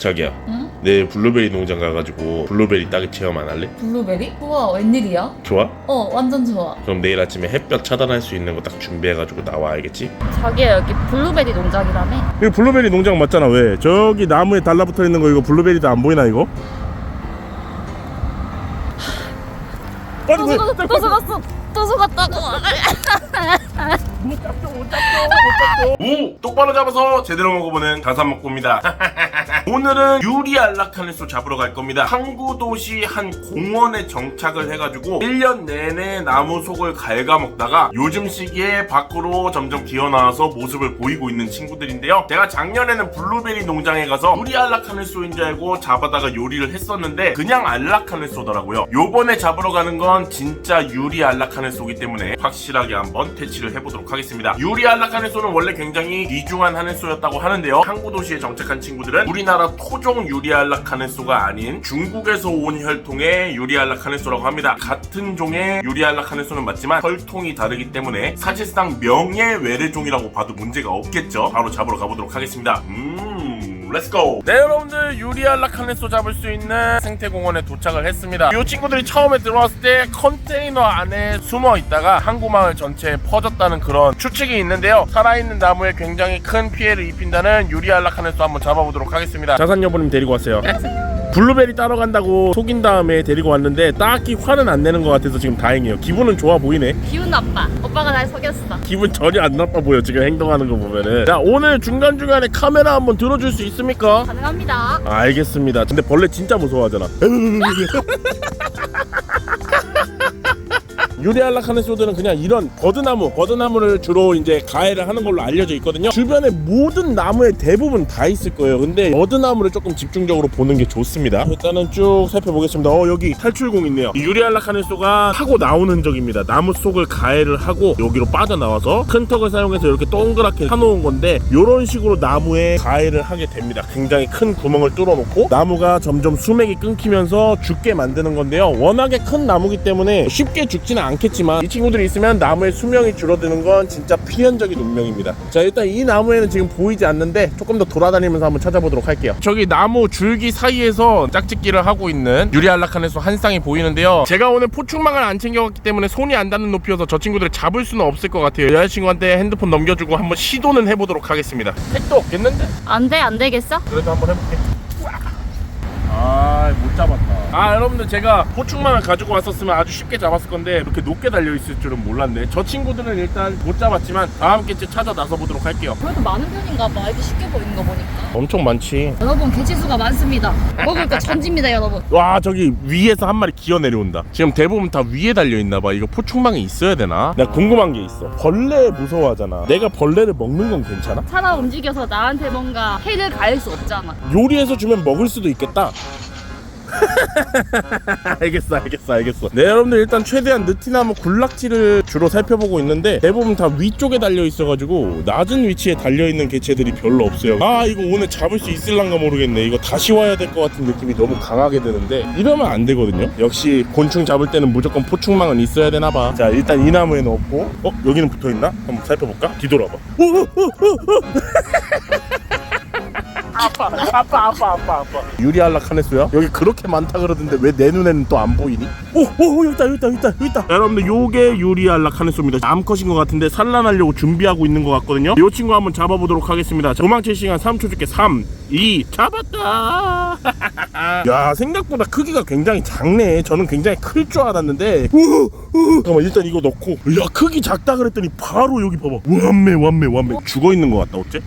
자기야, 응? 내일 블루베리 농장 가가지고 블루베리 따기 체험 안 할래? 블루베리? 우와, 웬일이야? 좋아? 완전 좋아. 그럼 내일 아침에 햇볕 차단할 수 있는 거 딱 준비해가지고 나와, 알겠지? 자기야, 여기 블루베리 농장이라며? 이거 블루베리 농장 맞잖아. 왜? 저기 나무에 달라붙어 있는 거 이거 블루베리도 안 보이나 이거? 빨리 또 속았다고. 오! 똑바로 잡아서 제대로 먹어보는 가산먹고입니다. 오늘은 유리 안락하네소 잡으러 갈 겁니다. 항구도시 한 공원에 정착을 해가지고 1년 내내 나무 속을 갉아먹다가 요즘 시기에 밖으로 점점 기어나와서 모습을 보이고 있는 친구들인데요. 제가 작년에는 블루베리 농장에 가서 유리 안락하네소인 줄 알고 잡아다가 요리를 했었는데 그냥 안락하네소더라고요. 요번에 잡으러 가는 건 진짜 유리 안락하네소이기 때문에 확실하게 한번 퇴치를 해보도록 하겠습니다. 유리 안락하네소는 원래 굉장히 귀중한 하네소였다고 하는데요. 항구도시에 정착한 친구들은 우리나라 토종 유리 안락하네소가 아닌 중국에서 온 혈통의 유리 안락하네소라고 합니다. 같은 종의 유리 안락하네소는 맞지만 혈통이 다르기 때문에 사실상 명예외래종이라고 봐도 문제가 없겠죠. 바로 잡으러 가보도록 하겠습니다. 렛츠고! 네, 여러분들, 유리 안락하네소 잡을 수 있는 생태공원에 도착을 했습니다. 이 친구들이 처음에 들어왔을 때 컨테이너 안에 숨어 있다가 항구마을 전체에 퍼졌다는 그런 추측이 있는데요. 살아있는 나무에 굉장히 큰 피해를 입힌다는 유리 안락하네소 한번 잡아보도록 하겠습니다. 자산 여보님 데리고 왔어요. 블루베리 따러 간다고 속인 다음에 데리고 왔는데 딱히 화는 안 내는 것 같아서 지금 다행이에요. 기분은 좋아 보이네. 기분 나빠. 오빠가 날 속였어. 기분 전혀 안 나빠 보여 지금 행동하는 거 보면은. 자, 오늘 중간중간에 카메라 한번 들어줄 수 있습니까? 가능합니다. 알겠습니다. 근데 벌레 진짜 무서워하잖아. 유리 안락하네소들은 그냥 이런 버드나무를 주로 이제 가해를 하는 걸로 알려져 있거든요. 주변에 모든 나무의 대부분 다 있을 거예요. 근데 버드나무를 조금 집중적으로 보는 게 좋습니다. 일단은 쭉 살펴보겠습니다. 여기 탈출공 있네요. 이 유리 안락하네소가 타고 나오는 흔적입니다. 나무 속을 가해를 하고 여기로 빠져나와서 큰 턱을 사용해서 이렇게 동그랗게 사놓은 건데 이런 식으로 나무에 가해를 하게 됩니다. 굉장히 큰 구멍을 뚫어놓고 나무가 점점 수맥이 끊기면서 죽게 만드는 건데요. 워낙에 큰 나무기 때문에 쉽게 죽지는 않겠지만 이 친구들이 있으면 나무의 수명이 줄어드는 건 진짜 필연적인 운명입니다. 자, 일단 이 나무에는 지금 보이지 않는데 조금 더 돌아다니면서 한번 찾아보도록 할게요. 저기 나무 줄기 사이에서 짝짓기를 하고 있는 유리 안락하네소 한 쌍이 보이는데요. 제가 오늘 포충망을 안 챙겨갔기 때문에 손이 안 닿는 높이여서 저 친구들을 잡을 수는 없을 것 같아요. 여자친구한테 핸드폰 넘겨주고 한번 시도는 해보도록 하겠습니다. 택도 없겠는데? 안 되겠어? 그래도 한번 해볼게. 못 잡았다. 여러분들, 제가 포충망을 가지고 왔었으면 아주 쉽게 잡았을 건데 이렇게 높게 달려있을 줄은 몰랐네. 저 친구들은 일단 못 잡았지만 다음 개째 찾아 나서 보도록 할게요. 그래도 많은 편인가 봐. 이렇게 쉽게 보이는 거 보니까. 엄청 많지. 여러분, 개체수가 많습니다. 먹을 거 천지입니다, 여러분. 와, 저기 위에서 한 마리 기어 내려온다. 지금 대부분 다 위에 달려있나봐. 이거 포충망이 있어야 되나? 나 궁금한 게 있어. 벌레 무서워하잖아. 내가 벌레를 먹는 건 괜찮아? 살아 움직여서 나한테 뭔가 해를 가할 수 없잖아. 요리해서 주면 먹을 수도 있겠다. 알겠어. 네, 여러분들, 일단 최대한 느티나무 군락지를 주로 살펴보고 있는데 대부분 다 위쪽에 달려 있어가지고 낮은 위치에 달려있는 개체들이 별로 없어요. 이거 오늘 잡을 수 있을란가 모르겠네. 이거 다시 와야 될 것 같은 느낌이 너무 강하게 드는데 이러면 안 되거든요. 역시 곤충 잡을 때는 무조건 포충망은 있어야 되나봐. 자, 일단 이 나무에는 없고 여기는 붙어있나? 한번 살펴볼까? 뒤돌아봐. 아빠. 유리 안락하네소야? 여기 그렇게 많다 그러던데 왜 내 눈에는 또 안 보이니? 여기 있다. 여러분들, 요게 유리 안락하네소입니다. 암컷인 것 같은데 산란하려고 준비하고 있는 것 같거든요. 요 친구 한번 잡아보도록 하겠습니다. 도망칠 시간 3초 줄게. 3, 2, 잡았다. 야, 생각보다 크기가 굉장히 작네. 저는 굉장히 클 줄 알았는데 잠깐만, 일단 이거 넣고. 야, 크기 작다 그랬더니 바로 여기 봐봐. 완매. 죽어있는 것 같다. 어째?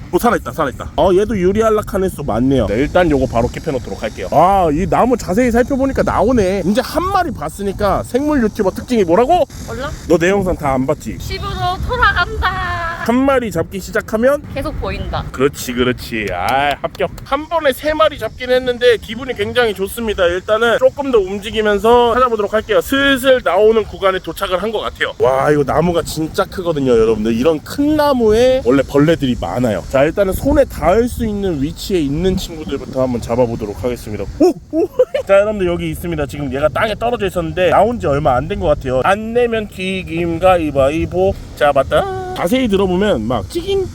살아있다. 얘도 유리 안락하네소 맞네요. 네, 일단 요거 바로 캡해놓도록 할게요. 이 나무 자세히 살펴보니까 나오네. 이제 한 마리 봤으니까 생물 유튜버 특징이 뭐라고? 몰라? 너 내 영상 다 안 봤지? 집으로 돌아간다. 한 마리 잡기 시작하면 계속 보인다. 그렇지. 합격. 한 번에 3마리 잡긴 했는데 기분이 굉장히 좋습니다. 일단은 조금 더 움직이면서 찾아보도록 할게요. 슬슬 나오는 구간에 도착을 한 것 같아요. 와, 이거 나무가 진짜 크거든요, 여러분들. 이런 큰 나무에 원래 벌레들이 많아요. 자, 일단은 손에 닿을 수 있는 위치에 있는 친구들부터 한번 잡아보도록 하겠습니다. 자, 여러분들, 여기 있습니다. 지금 얘가 땅에 떨어져 있었는데 나온 지 얼마 안 된 것 같아요. 안 내면 튀김 가위바위보. 잡았다. 자세히 들어보면 막 찌깅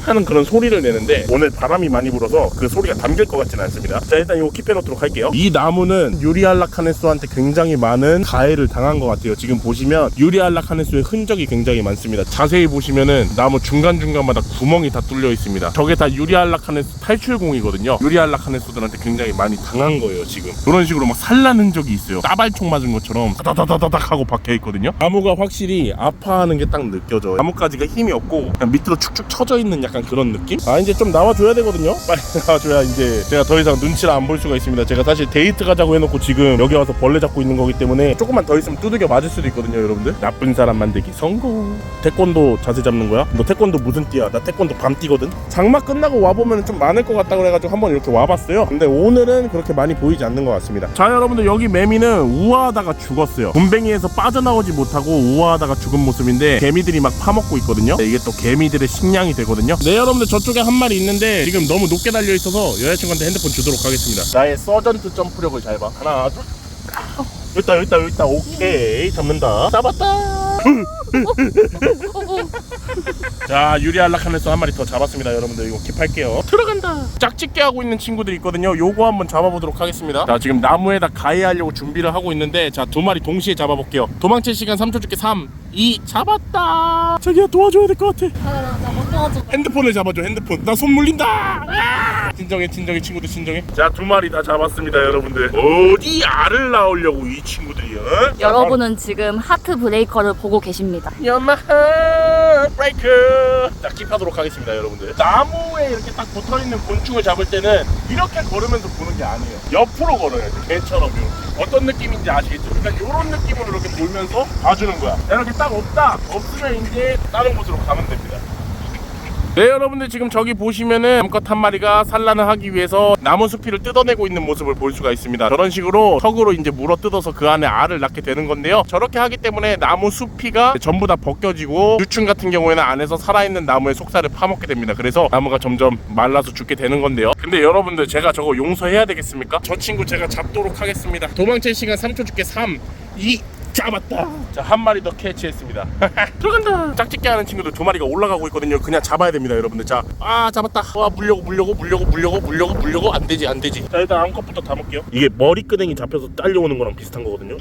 하는 그런 소리를 내는데 오늘 바람이 많이 불어서 그 소리가 담길 것 같지는 않습니다. 자, 일단 이거 킵해놓도록 할게요. 이 나무는 유리알라카네스한테 굉장히 많은 가해를 당한 것 같아요. 지금 보시면 유리알라카네스의 흔적이 굉장히 많습니다. 자세히 보시면은 나무 중간중간마다 구멍이 다 뚫려 있습니다. 저게 다 유리알라카네스 탈출공이거든요. 유리알라카네스들한테 굉장히 많이 당한 거예요. 지금 이런 식으로 막 산란 흔적이 있어요. 따발총 맞은 것처럼 다다다다닥 하고 박혀 있거든요. 나무가 확실히 아파하는 게 딱 느껴져요. 나뭇가지가 힘이 없고 그냥 밑으로 축축 처져 있는 약간 그런 느낌? 아, 이제 좀 나와줘야 되거든요. 빨리 나와줘야 이제 제가 더 이상 눈치를 안 볼 수가 있습니다. 제가 사실 데이트 가자고 해놓고 지금 여기 와서 벌레 잡고 있는 거기 때문에 조금만 더 있으면 두들겨 맞을 수도 있거든요. 여러분들, 나쁜 사람 만들기 성공. 태권도 자세 잡는 거야? 너 태권도 무슨 띠야? 나 태권도 밤띠거든. 장마 끝나고 와보면 좀 많을 것 같다고 그래가지고 한번 이렇게 와봤어요. 근데 오늘은 그렇게 많이 보이지 않는 것 같습니다. 자, 여러분들, 여기 매미는 우아하다가 죽었어요. 곰뱅이에서 빠져나오지 못하고 우아하다가 죽은 모습인데 개미들이 막 파먹고 있거든요. 이게 또 개미들의 식량이 되거든요. 네, 여러분들, 저쪽에 한 마리 있는데 지금 너무 높게 달려있어서 여자친구한테 핸드폰 주도록 하겠습니다. 나의 서전트 점프력을 잘 봐. 하나, 둘. 여기 있다. 오케이, 잡는다. 잡았다. 자, 유리알라카네스 한 마리 더 잡았습니다. 여러분들, 이거 킵할게요. 들어간다. 짝짓기 하고 있는 친구들이 있거든요. 요거 한번 잡아보도록 하겠습니다. 자, 지금 나무에다 가해하려고 준비를 하고 있는데, 자, 두 마리 동시에 잡아볼게요. 도망칠 시간 3초 줄게. 3, 2, 잡았다. 자기야, 도와줘야 될 것 같아. 나못 도와줘. 핸드폰을 잡아줘. 핸드폰. 나 손 물린다. 진정해 친구들, 진정해. 자, 두 마리 다 잡았습니다. 여러분들, 어디 알을 낳으려고 이 친구들이요. 여러분은 지금 하트 브레이커를 보고 계십니다. 야마하 브레이크. 자, 킵하도록 하겠습니다. 여러분들, 나무에 이렇게 딱 붙어있는 곤충을 잡을 때는 이렇게 걸으면서 보는 게 아니에요. 옆으로 걸어야지. 개처럼 이렇게. 어떤 느낌인지 아시겠죠? 그러니까 이런 느낌으로 이렇게 돌면서 봐주는 거야. 이렇게 딱 없으면 이제 다른 곳으로 가면 됩니다. 네, 여러분들, 지금 저기 보시면은 암컷 한 마리가 산란을 하기 위해서 나무 수피를 뜯어내고 있는 모습을 볼 수가 있습니다. 저런 식으로 턱으로 이제 물어 뜯어서 그 안에 알을 낳게 되는 건데요. 저렇게 하기 때문에 나무 수피가 전부 다 벗겨지고 유충 같은 경우에는 안에서 살아있는 나무의 속살을 파먹게 됩니다. 그래서 나무가 점점 말라서 죽게 되는 건데요. 근데 여러분들, 제가 저거 용서해야 되겠습니까? 저 친구 제가 잡도록 하겠습니다. 도망칠 시간 3초 줄게. 3, 2, 잡았다. 자, 한 마리 더 캐치했습니다. 들어간다. 짝짓기 하는 친구들 두 마리가 올라가고 있거든요. 그냥 잡아야 됩니다, 여러분들. 자, 잡았다. 와, 물려고. 안 되지. 자, 일단 암컷부터 담을게요. 이게 머리끄댕이 잡혀서 딸려오는 거랑 비슷한 거거든요.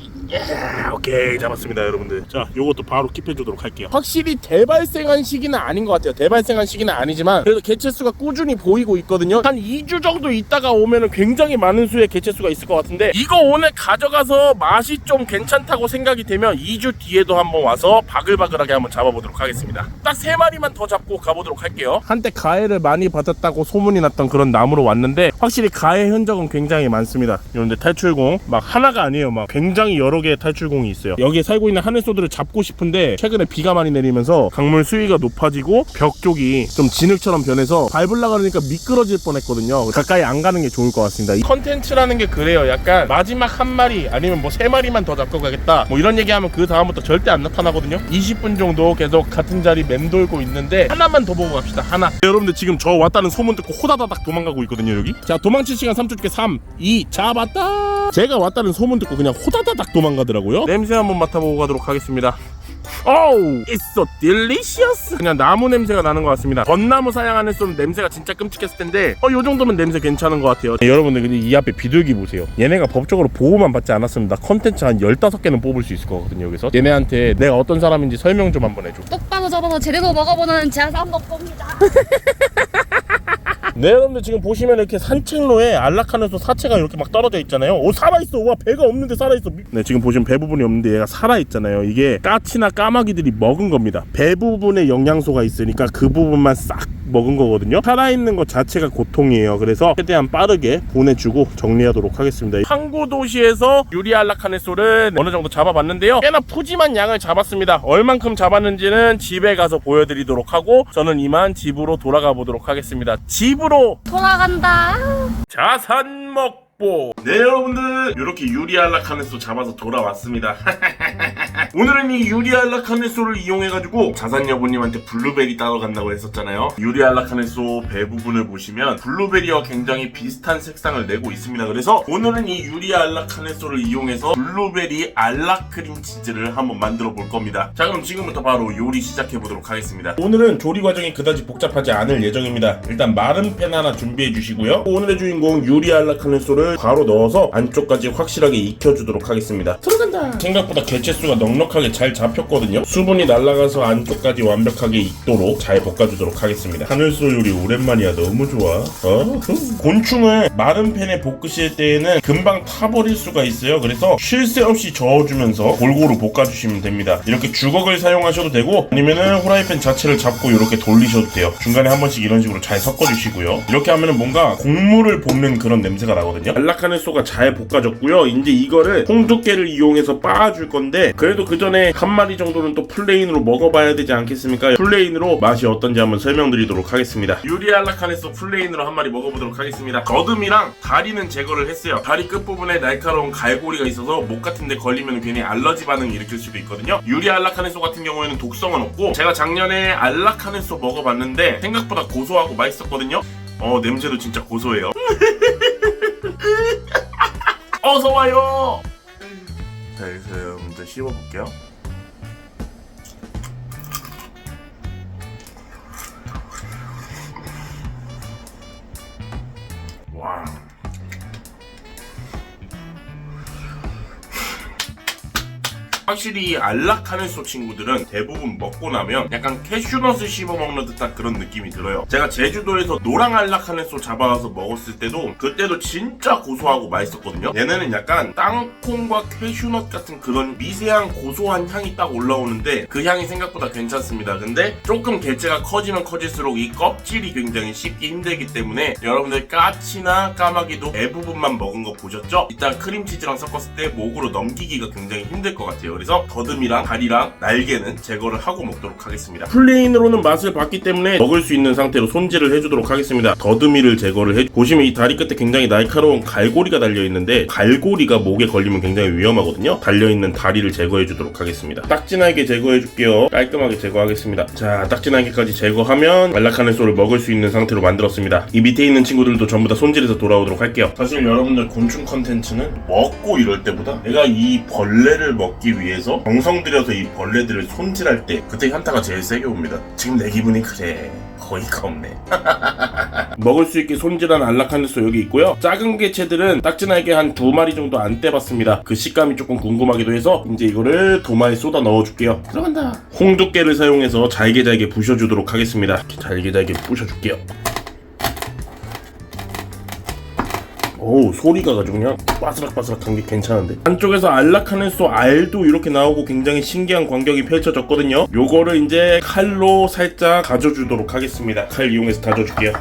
오케이, 잡았습니다, 여러분들. 자, 요것도 바로 킵해주도록 할게요. 확실히 대발생한 시기는 아닌 것 같아요. 대발생한 시기는 아니지만 그래도 개체수가 꾸준히 보이고 있거든요. 한 2주 정도 있다가 오면은 굉장히 많은 수의 개체수가 있을 것 같은데, 이거 오늘 가져가서 맛이 좀 괜찮다고 생각이 되면 2주 뒤에도 한번 와서 바글바글하게 한번 잡아보도록 하겠습니다. 딱 3마리만 더 잡고 가보도록 할게요. 한때 가해를 많이 받았다고 소문이 났던 그런 나무로 왔는데 확실히 가해 흔적은 굉장히 많습니다. 그런데 탈출공 막 하나가 아니에요. 막 굉장히 여러 개의 탈출공이 있어요. 여기에 살고 있는 하늘소들을 잡고 싶은데 최근에 비가 많이 내리면서 강물 수위가 높아지고 벽 쪽이 좀 진흙처럼 변해서 밟으려고 하니까 미끄러질 뻔했거든요. 가까이 안 가는 게 좋을 것 같습니다. 이 컨텐츠라는 게 그래요. 약간 마지막 한 마리 아니면 뭐 3마리만 더 잡고 가겠다, 뭐 이런 얘기하면 그 다음부터 절대 안 나타나거든요. 20분 정도 계속 같은 자리 맴돌고 있는데 하나만 더 보고 갑시다. 하나. 네, 여러분들, 지금 저 왔다는 소문 듣고 호다다닥 도망가고 있거든요. 여기. 자, 도망칠 시간 3초 줄게. 3, 2, 잡았다. 제가 왔다는 소문 듣고 그냥 호다다닥 도망가더라고요. 냄새 한번 맡아보고 가도록 하겠습니다. 오우, it's so delicious. 그냥 나무 냄새가 나는 것 같습니다. 벚나무 사냥하는 쏘는 냄새가 진짜 끔찍했을 텐데 요 정도면 냄새 괜찮은 것 같아요. 네, 여러분들, 근데 이 앞에 비둘기 보세요. 얘네가 법적으로 보호만 받지 않았으면 나 컨텐츠 한 15개는 뽑을 수 있을 거거든요. 여기서 얘네한테 내가 어떤 사람인지 설명 좀 한번 해줘. 똑바로 잡아서 제대로 먹어보는 자산먹고입니다. 네, 여러분들, 지금 보시면 이렇게 산책로에 안락하면서 사체가 이렇게 막 떨어져 있잖아요. 오, 살아있어. 와, 배가 없는데 살아있어. 네, 지금 보시면 배 부분이 없는데 얘가 살아있잖아요. 이게 까치나 까마귀들이 먹은 겁니다. 배 부분에 영양소가 있으니까 그 부분만 싹 먹은 거거든요. 살아있는 것 자체가 고통이에요. 그래서 최대한 빠르게 보내주고 정리하도록 하겠습니다. 항구 도시에서 유리알라카네소를 어느 정도 잡아봤는데요. 꽤나 푸짐한 양을 잡았습니다. 얼만큼 잡았는지는 집에 가서 보여드리도록 하고 저는 이만 집으로 돌아가 보도록 하겠습니다. 집으로 돌아간다. 자산먹 뽀. 네 여러분들, 이렇게 유리 알라카네소 잡아서 돌아왔습니다. 오늘은 이 유리 알라카네소를 이용해가지고 자산 여보님한테 블루베리 따러 간다고 했었잖아요. 유리 알라카네소 배 부분을 보시면 블루베리와 굉장히 비슷한 색상을 내고 있습니다. 그래서 오늘은 이 유리 알라카네소를 이용해서 블루베리 알라크림 치즈를 한번 만들어 볼 겁니다. 자, 그럼 지금부터 바로 요리 시작해 보도록 하겠습니다. 오늘은 조리 과정이 그다지 복잡하지 않을 예정입니다. 일단 마른 팬 하나 준비해 주시고요. 오늘의 주인공 유리 알라카네소를 바로 넣어서 안쪽까지 확실하게 익혀주도록 하겠습니다. 들어간다. 생각보다 개체수가 넉넉하게 잘 잡혔거든요. 수분이 날아가서 안쪽까지 완벽하게 익도록 잘 볶아주도록 하겠습니다. 하늘소 요리 오랜만이야. 너무 좋아. 곤충을 마른 팬에 볶으실 때에는 금방 타버릴 수가 있어요. 그래서 쉴 새 없이 저어주면서 골고루 볶아주시면 됩니다. 이렇게 주걱을 사용하셔도 되고 아니면은 후라이팬 자체를 잡고 이렇게 돌리셔도 돼요. 중간에 한 번씩 이런 식으로 잘 섞어주시고요. 이렇게 하면은 뭔가 곡물을 볶는 그런 냄새가 나거든요. 알라카네소가 잘 볶아졌고요. 이제 이거를 홍두깨를 이용해서 빻아줄 건데 그래도 그 전에 한 마리 정도는 또 플레인으로 먹어봐야 되지 않겠습니까? 플레인으로 맛이 어떤지 한번 설명드리도록 하겠습니다. 유리 알라카네소 플레인으로 한 마리 먹어보도록 하겠습니다. 거듬이랑 다리는 제거를 했어요. 다리 끝부분에 날카로운 갈고리가 있어서 목 같은 데 걸리면 괜히 알러지 반응을 일으킬 수도 있거든요. 유리 알라카네소 같은 경우에는 독성은 없고 제가 작년에 알라카네소 먹어봤는데 생각보다 고소하고 맛있었거든요. 냄새도 진짜 고소해요. 어서와요. 자, 여기서 여러분들 씹어볼게요. 와, 확실히 이 알라카네소 친구들은 대부분 먹고 나면 약간 캐슈넛을 씹어먹는 듯한 그런 느낌이 들어요. 제가 제주도에서 노랑 알라카네소 잡아와서 먹었을 때도 그때도 진짜 고소하고 맛있었거든요. 얘네는 약간 땅콩과 캐슈넛 같은 그런 미세한 고소한 향이 딱 올라오는데 그 향이 생각보다 괜찮습니다. 근데 조금 개체가 커지면 커질수록 이 껍질이 굉장히 씹기 힘들기 때문에 여러분들 까치나 까마귀도 대부분만 먹은 거 보셨죠? 이따 크림치즈랑 섞었을 때 목으로 넘기기가 굉장히 힘들 것 같아요. 그래서 거듬이랑 다리랑 날개는 제거를 하고 먹도록 하겠습니다. 플레인으로는 맛을 봤기 때문에 먹을 수 있는 상태로 손질을 해주도록 하겠습니다. 더듬이를 제거를 해 보시면 이 다리 끝에 굉장히 날카로운 갈고리가 달려있는데 갈고리가 목에 걸리면 굉장히 위험하거든요. 달려있는 다리를 제거해주도록 하겠습니다. 딱지날개 제거해줄게요. 깔끔하게 제거하겠습니다. 자, 딱지날개까지 제거하면 알라카네소를 먹을 수 있는 상태로 만들었습니다. 이 밑에 있는 친구들도 전부 다 손질해서 돌아오도록 할게요. 사실 여러분들 곤충 컨텐츠는 먹고 이럴 때보다 내가 이 벌레를 먹기 위해서 정성 들여서 이 벌레들을 손질할 때 그때 현타가 제일 세게 옵니다. 지금 내 기분이 그래. 거의가 없네. 먹을 수 있게 손질한 알라카네소 여기 있고요. 작은 개체들은 딱지날개 한 2마리 정도 안 떼봤습니다. 그 식감이 조금 궁금하기도 해서 이제 이거를 도마에 쏟아 넣어줄게요. 들어간다. 홍두깨를 사용해서 잘게 부셔주도록 하겠습니다. 이렇게 잘게 부셔줄게요. 오, 소리가 가지고 그냥 바스락바스락한 게 괜찮은데 안쪽에서 알라카네소 알도 이렇게 나오고 굉장히 신기한 광경이 펼쳐졌거든요. 요거를 이제 칼로 살짝 다져주도록 하겠습니다. 칼 이용해서 다져줄게요.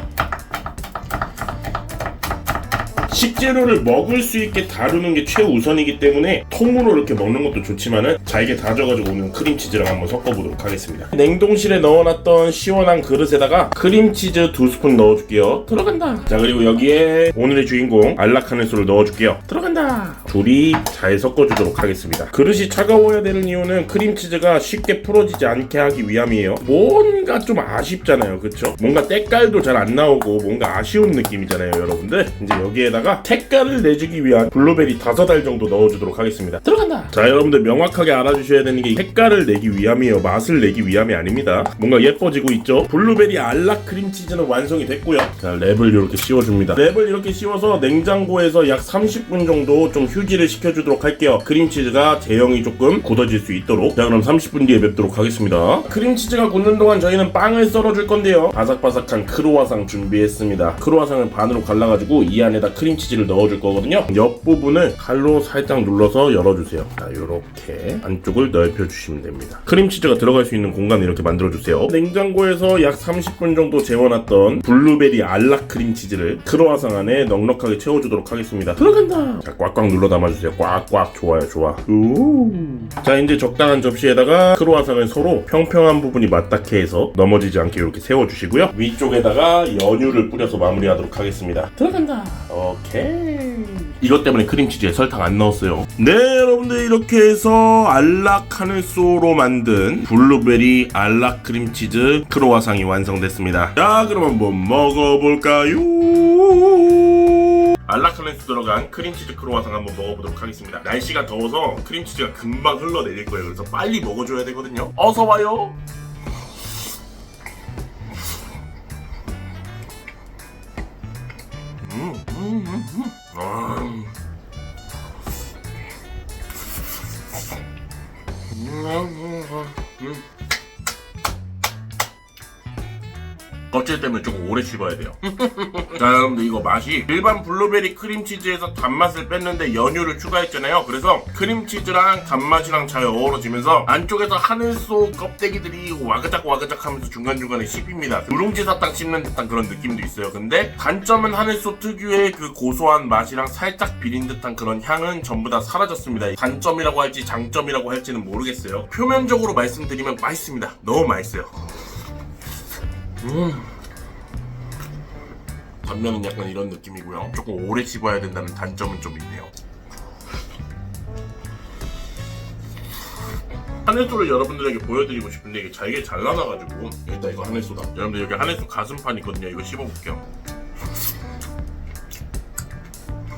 식재료를 먹을 수 있게 다루는 게 최우선이기 때문에 통으로 이렇게 먹는 것도 좋지만은 잘게 다져가지고 오늘 크림치즈랑 한번 섞어보도록 하겠습니다. 냉동실에 넣어놨던 시원한 그릇에다가 크림치즈 2스푼 넣어줄게요. 들어간다. 자, 그리고 여기에 오늘의 주인공 알라카네소를 넣어줄게요. 들어간다. 둘이 잘 섞어주도록 하겠습니다. 그릇이 차가워야 되는 이유는 크림치즈가 쉽게 풀어지지 않게 하기 위함이에요. 뭔가 좀 아쉽잖아요, 그쵸? 뭔가 때깔도 잘 안 나오고 뭔가 아쉬운 느낌이잖아요, 여러분들. 이제 여기에다가 색깔을 내주기 위한 블루베리 5알 정도 넣어주도록 하겠습니다. 들어간다. 자, 여러분들 명확하게 알아주셔야 되는 게 색깔을 내기 위함이에요. 맛을 내기 위함이 아닙니다. 뭔가 예뻐지고 있죠? 블루베리 알라 크림치즈는 완성이 됐고요. 자, 랩을 이렇게 씌워줍니다. 랩을 이렇게 씌워서 냉장고에서 약 30분 정도 좀 휴지를 시켜주도록 할게요. 크림치즈가 제형이 조금 굳어질 수 있도록. 자, 그럼 30분 뒤에 뵙도록 하겠습니다. 크림치즈가 굳는 동안 저희는 빵을 썰어줄 건데요. 바삭바삭한 크루아상 준비했습니다. 크루아상을 반으로 갈라가지고 이 안에다 크림치즈를 넣어줄 거거든요. 옆부분을 칼로 살짝 눌러서 열어주세요. 자, 요렇게 안쪽을 넓혀주시면 됩니다. 크림치즈가 들어갈 수 있는 공간을 이렇게 만들어주세요. 냉장고에서 약 30분 정도 재워놨던 블루베리 알라 크림치즈를 크루아상 안에 넉넉하게 채워주도록 하겠습니다. 들어간다. 자, 꽉꽉 눌러 담아주세요. 꽉꽉. 좋아요, 좋아. 자, 이제 적당한 접시에다가 크루아상을 서로 평평한 부분이 맞닿게 해서 넘어지지 않게 이렇게 세워주시고요. 위쪽에다가 연유를 뿌려서 마무리하도록 하겠습니다. 들어간다. 오케이. 이것 때문에 크림치즈에 설탕 안 넣었어요. 네, 여러분들 이렇게 해서 알라카네소로 만든 블루베리 알라 크림치즈 크로와상이 완성됐습니다. 자, 그럼 한번 먹어볼까요? 알라카네소 들어간 크림치즈 크로와상 한번 먹어보도록 하겠습니다. 날씨가 더워서 크림치즈가 금방 흘러내릴 거예요. 그래서 빨리 먹어줘야 되거든요. 어서 와요. 껍질 때문에 조금 오래 씹어야 돼요. 자, 여러분들 이거 맛이 일반 블루베리 크림치즈에서 단맛을 뺐는데 연유를 추가했잖아요. 그래서 크림치즈랑 단맛이랑 잘 어우러지면서 안쪽에서 하늘소 껍데기들이 와그작 와그작 하면서 중간중간에 씹힙니다. 누룽지 사탕 씹는 듯한 그런 느낌도 있어요. 근데 단점은 하늘소 특유의 그 고소한 맛이랑 살짝 비린 듯한 그런 향은 전부 다 사라졌습니다. 단점이라고 할지 장점이라고 할지는 모르겠어요. 표면적으로 말씀드리면 맛있습니다. 너무 맛있어요. 단면은 약간 이런 느낌이고요. 조금 오래 씹어야 된다는 단점은 좀 있네요. 하늘소를 여러분들에게 보여드리고 싶은데 이게 잘게 잘라놔가지고 일단 이거 하늘소다. 여러분들 여기 하늘소 가슴판 있거든요. 이거 씹어볼게요.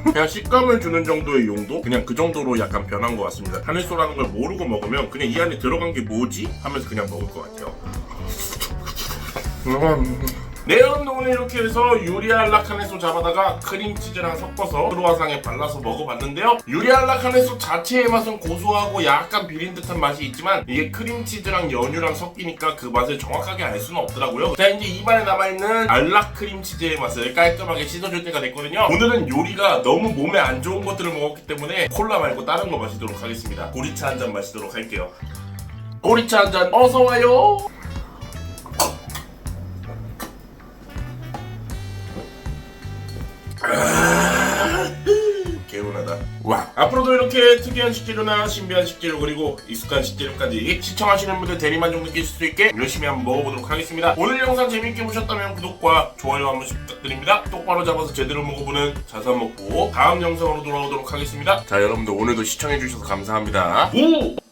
그냥 식감을 주는 정도의 용도? 그냥 그 정도로 약간 변한 것 같습니다. 하늘소라는 걸 모르고 먹으면 그냥 이 안에 들어간 게 뭐지? 하면서 그냥 먹을 것 같아요. 네, 여러분들 오늘 이렇게 해서 유리알라카네소 잡아다가 크림치즈랑 섞어서 크로와상에 발라서 먹어봤는데요. 유리알라카네소 자체의 맛은 고소하고 약간 비린 듯한 맛이 있지만 이게 크림치즈랑 연유랑 섞이니까 그 맛을 정확하게 알 수는 없더라고요. 자, 이제 입안에 남아있는 알라 크림치즈의 맛을 깔끔하게 씻어줄 때가 됐거든요. 오늘은 요리가 너무 몸에 안 좋은 것들을 먹었기 때문에 콜라 말고 다른 거 마시도록 하겠습니다. 보리차 한 잔 마시도록 할게요. 보리차 한 잔 어서와요. 개운하다. 와, 앞으로도 이렇게 특이한 식재료나 신비한 식재료 그리고 익숙한 식재료까지 시청하시는 분들 대리만족 느끼실 수 있게 열심히 한번 먹어보도록 하겠습니다. 오늘 영상 재밌게 보셨다면 구독과 좋아요 한 번씩 부탁드립니다. 똑바로 잡아서 제대로 먹어보는 자산먹고 다음 영상으로 돌아오도록 하겠습니다. 자, 여러분들 오늘도 시청해주셔서 감사합니다. 오!